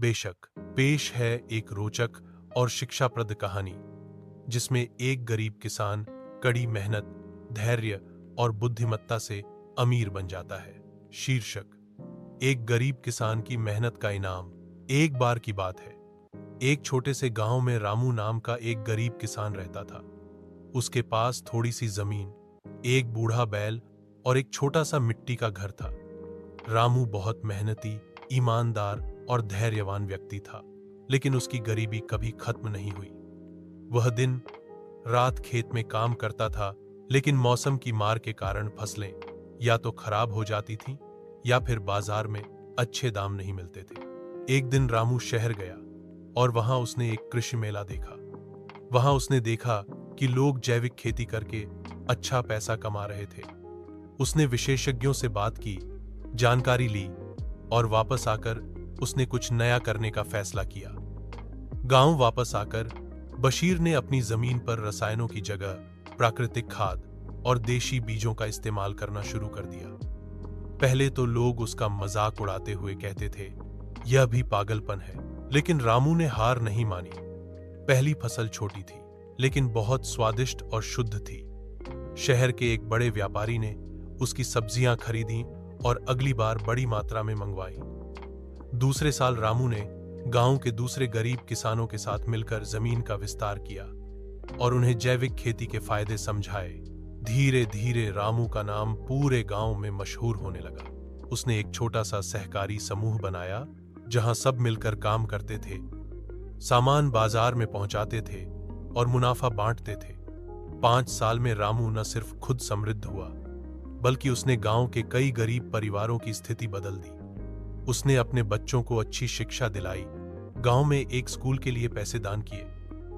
बेशक, पेश है एक रोचक और शिक्षाप्रद कहानी जिसमें एक गरीब किसान कड़ी मेहनत, धैर्य और बुद्धिमत्ता से अमीर बन जाता है। शीर्षक: एक गरीब किसान की मेहनत का इनाम। एक बार की बात है, एक छोटे से गांव में रामू नाम का एक गरीब किसान रहता था। उसके पास थोड़ी सी जमीन, एक बूढ़ा बैल और एक छोटा सा मिट्टी का घर था। रामू बहुत मेहनती, ईमानदार और धैर्यवान व्यक्ति था, लेकिन उसकी गरीबी कभी खत्म नहीं हुई। वह दिन रात खेत में काम करता था, लेकिन मौसम की मार के कारण फसलें या तो खराब हो जाती थीं या फिर बाजार में अच्छे दाम नहीं मिलते थे। एक दिन रामू शहर गया और वहां उसने एक कृषि मेला देखा। वहां उसने देखा कि लोग जैविक खेती करके अच्छा पैसा कमा रहे थे। उसने विशेषज्ञों से बात की, जानकारी ली और वापस आकर उसने कुछ नया करने का फैसला किया। गांव वापस आकर बशीर ने अपनी जमीन पर रसायनों की जगह प्राकृतिक खाद और देशी बीजों का इस्तेमाल करना शुरू कर दिया। पहले तो लोग उसका मजाक उड़ाते हुए कहते थे, यह भी पागलपन है, लेकिन रामू ने हार नहीं मानी। पहली फसल छोटी थी, लेकिन बहुत स्वादिष्ट और शुद्ध थी। शहर के एक बड़े व्यापारी ने उसकी सब्जियां खरीदी और अगली बार बड़ी मात्रा में मंगवाई। दूसरे साल रामू ने गांव के दूसरे गरीब किसानों के साथ मिलकर जमीन का विस्तार किया और उन्हें जैविक खेती के फायदे समझाए। धीरे धीरे रामू का नाम पूरे गांव में मशहूर होने लगा। उसने एक छोटा सा सहकारी समूह बनाया जहां सब मिलकर काम करते थे, सामान बाजार में पहुंचाते थे और मुनाफा बांटते थे। 5 साल में रामू न सिर्फ खुद समृद्ध हुआ, बल्कि उसने गांव के कई गरीब परिवारों की स्थिति बदल दी। उसने अपने बच्चों को अच्छी शिक्षा दिलाई, गांव में एक स्कूल के लिए पैसे दान किए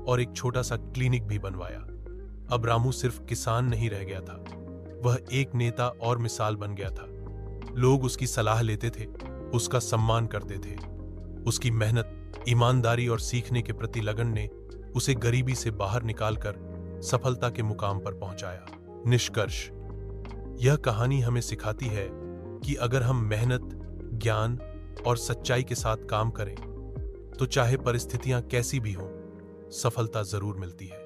और एक छोटा सा क्लिनिक भी बनवाया। अब रामू सिर्फ किसान नहीं रह गया था, वह एक नेता और मिसाल बन गया था। लोग उसकी सलाह लेते थे, उसका सम्मान करते थे। उसकी मेहनत, ईमानदारी और सीखने के प्रति लगन ने उसे गरीबी से बाहर निकालकर सफलता के मुकाम पर पहुंचाया। निष्कर्ष: यह कहानी हमें सिखाती है कि अगर हम मेहनत, ज्ञान और सच्चाई के साथ काम करें तो चाहे परिस्थितियां कैसी भी हों, सफलता जरूर मिलती है।